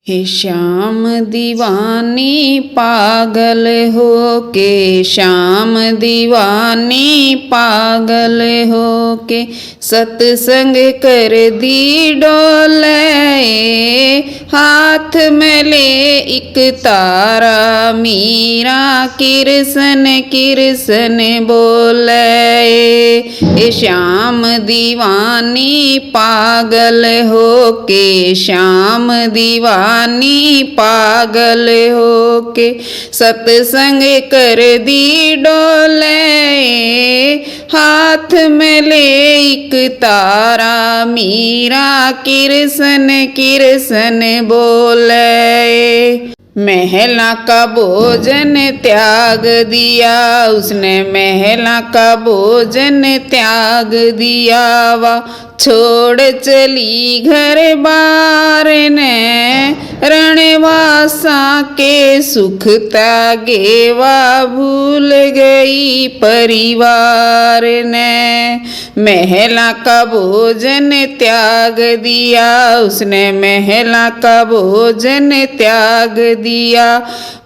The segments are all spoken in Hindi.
हे श्याम दीवानी पागल हो के, श्याम दीवानी पागल हो के, सत्संग कर दी डोले, हाथ में ले एक तारा मीरा किरसन किरसन बोले। हे श्याम दीवानी पागल हो के, श्याम दीवानी पागल हो के, सत्संग कर दी डोले, हाथ में ले एक तारा मीरा किरसन किरसन बोले। महला का भोजन त्याग दिया उसने, महला का भोजन त्याग दिया, वा छोड़ चली घर बार ने, रणवासा के सुख त्यागे वा भूल गई परिवार ने। महला का भोजन त्याग दिया उसने, महला का भोजन त्याग दिया,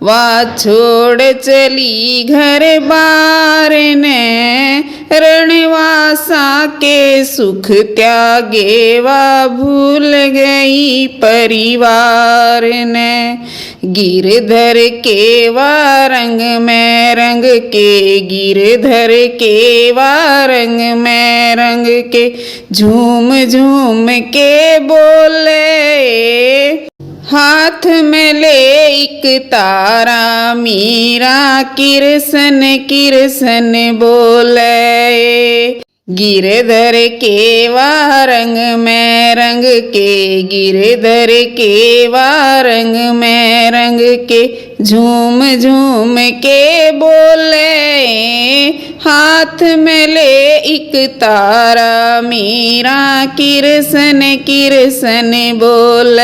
वा छोड़ चली घर बार ने, रणवासा के सुख त्यागे वा भूल गई परिवार ने। गिरधर के वा रंग में रंग के, गिरधर के वा रंग में रंग के, झूम झूम के बोले, हाथ में ले एक तारा मीरा किरसन किरसन बोले। गिरधर के वा रंग में रंग के, गिरधर के वा रंग में रंग के, झूम झूम के बोले, हाथ में ले एक तारा मीरा किरसन किरसन बोले।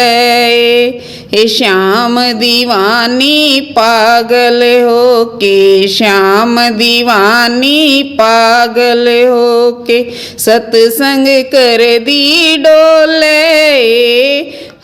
हे श्याम दीवानी पागल हो के, श्याम दीवानी पागल हो के, सत्संग कर दी डोले,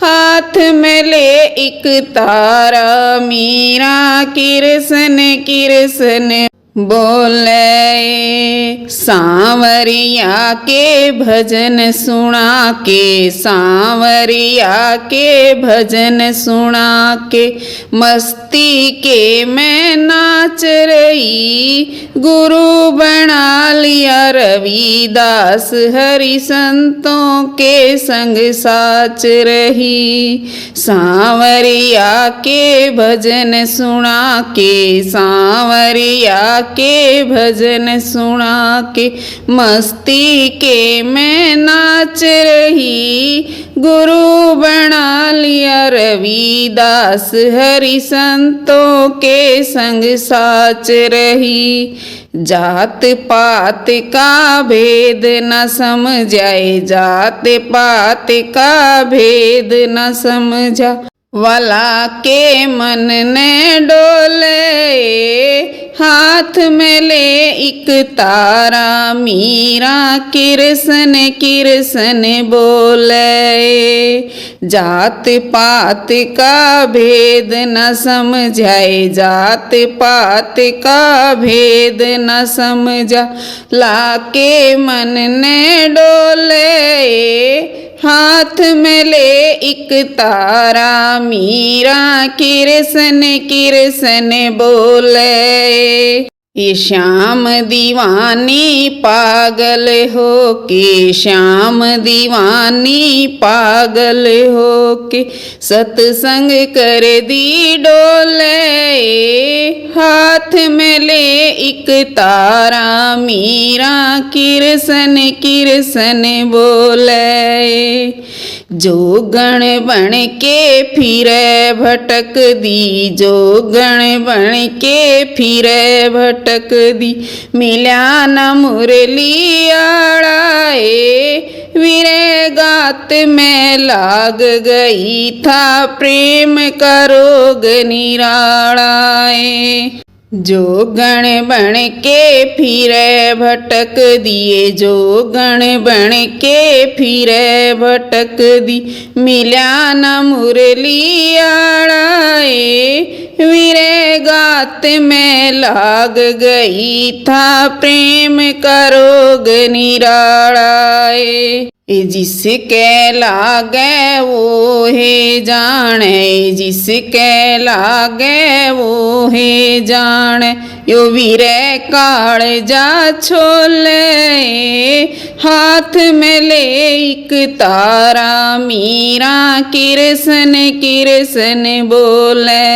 हाथ में ले एक तारा मीरा किरसन किरसन बोले। सांवरिया के भजन सुना के, सांवरिया के भजन सुना के, मस्ती के मैं नाच रही, गुरु बना लिया रविदास, हरि संतों के संग साच रही। सांवरिया के भजन सुना के, सांवरिया के भजन सुना के, मस्ती के मैं नाच रही, गुरु बना लिया रविदास, हरि संतों के संग साच रही। जात पात का भेद न समझाए, जात पात का भेद न समझा, वाला के मन ने डोले, हाथ में ले एक तारा मीरा किरसन किरसन बोले। जात पात का भेद न समझाए, जात पात का भेद न समझा, लाके मन ने डोले, हाथ में ले एक तारा मीरा किरसन किरसन बोले। ये श्याम दीवानी पागल हो के, श्याम दीवानी पागल हो के, सत्संग कर दी डोले, हाथ में ले एक तारा मीरा किरसन किरसन बोले। जोगण बन के फिरे भटक दी, जोगण बन के फिरे भटक दी, मिल्या न मुरली आड़ाए, वीरे गात में लाग गई था प्रेम का रोग निराड़ाए। जोगण बन के फिरे भटक दिए, जोगण बन के फिरे भटक दी। मिल्या न मुरली आड़ाए, वीरे गात में लाग गई था, प्रेम का रोग निराड़ाए। जिसके लागे वो है जाने, जिसके लागे वो है जाने। यो वीरे काल जा छोले, हाथ में ले एक तारा, मीरा किरसन किरसन बोले।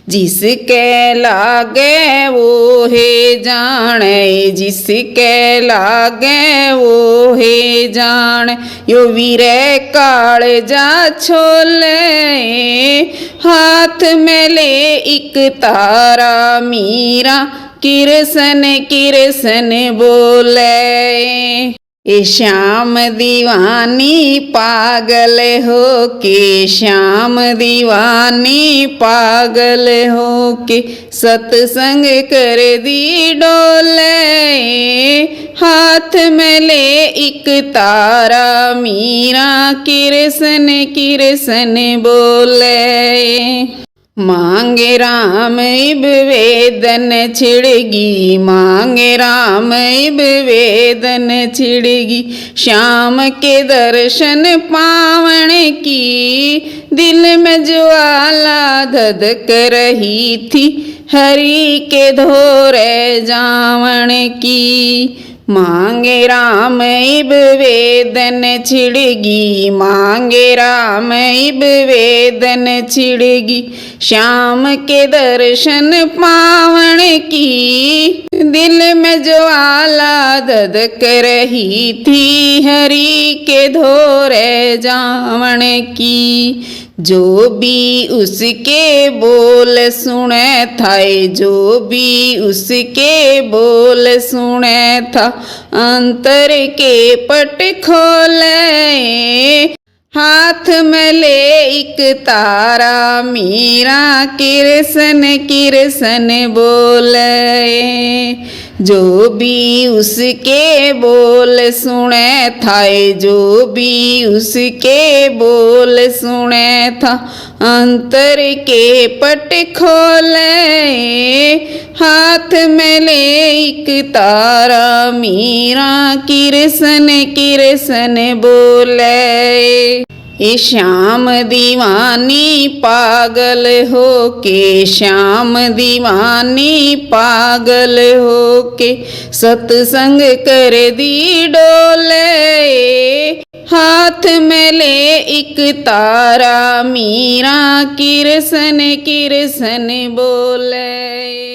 जिसके लागे वो है जाने, जिसके लागे वो है जाने। यो वीरे काल जा छोले, हाथ में ले एक तारा, मीरा किरसन किरसन बोले। ए श्याम दीवानी पागल हो के, श्याम दीवानी पागल हो के, सत्संग कर दी डोले। हाथ में ले एक तारा, मीरा किरसन किरसन बोले। मांगे राम इब वेदन छिड़गी, मांगे राम इब वेदन छिड़गी। श्याम के दर्शन पावन की, दिल में ज्वाला धधक रही थी, हरि के धोरे जावन की। मांगे राम इब वेदन छिड़गी, मांगे राम इब वेदन छिड़गी। श्याम के दर्शन पावन की, दिल में ज्वाला धधक रही थी, हरि के धोरे जावन की। जो भी उसके बोल सुने था, जो भी उसके बोल सुने था, अंतर के पट खोले। हाथ में ले एक तारा, मीरा किरसन किरसन बोले। जो भी उसके बोल सुने था, जो भी उसके बोल सुने था, अंतर के पट खोले। हाथ में ले एक तारा, मीरा किरसन किरसन बोले। ए श्याम दीवानी पागल हो के, श्याम दीवानी पागल हो के, सत्संग कर दी डोले। हाथ में ले एक तारा, मीरा किरसन किरसन बोले।